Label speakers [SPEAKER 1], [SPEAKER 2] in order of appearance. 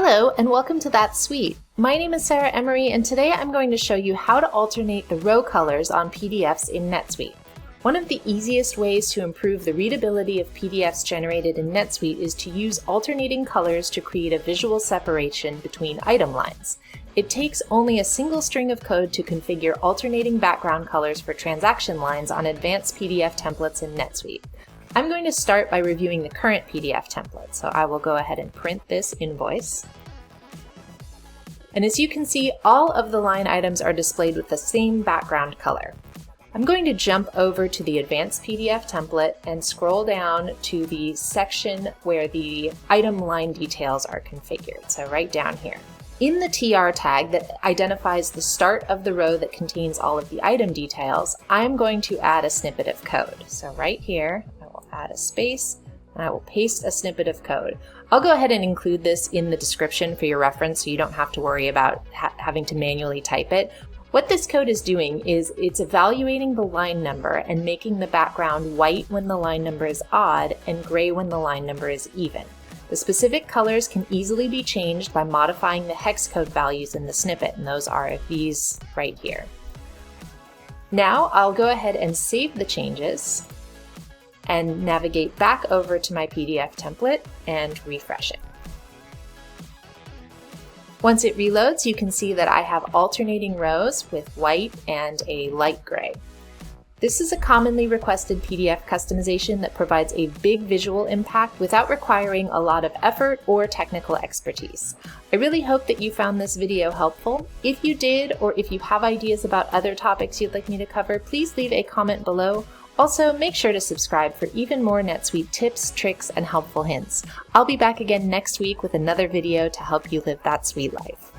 [SPEAKER 1] Hello and welcome to That Suite. My name is Sarah Emery and today I'm going to show you how to alternate the row colors on PDFs in NetSuite. One of the easiest ways to improve the readability of PDFs generated in NetSuite is to use alternating colors to create a visual separation between item lines. It takes only a single string of code to configure alternating background colors for transaction lines on advanced PDF templates in NetSuite. I'm going to start by reviewing the current PDF template, so I will go ahead and print this invoice. And as you can see, all of the line items are displayed with the same background color. I'm going to jump over to the advanced PDF template and scroll down to the section where the item line details are configured, so right down here. In the TR tag that identifies the start of the row that contains all of the item details, I'm going to add a snippet of code. So right here, I will add a space and I will paste a snippet of code. I'll go ahead and include this in the description for your reference so you don't have to worry about having to manually type it. What this code is doing is it's evaluating the line number and making the background white when the line number is odd and gray when the line number is even. The specific colors can easily be changed by modifying the hex code values in the snippet, and those are these right here. Now I'll go ahead and save the changes and navigate back over to my PDF template and refresh it. Once it reloads, you can see that I have alternating rows with white and a light gray. This is a commonly requested PDF customization that provides a big visual impact without requiring a lot of effort or technical expertise. I really hope that you found this video helpful. If you did, or if you have ideas about other topics you'd like me to cover, please leave a comment below. Also, make sure to subscribe for even more NetSuite tips, tricks, and helpful hints. I'll be back again next week with another video to help you live that sweet life.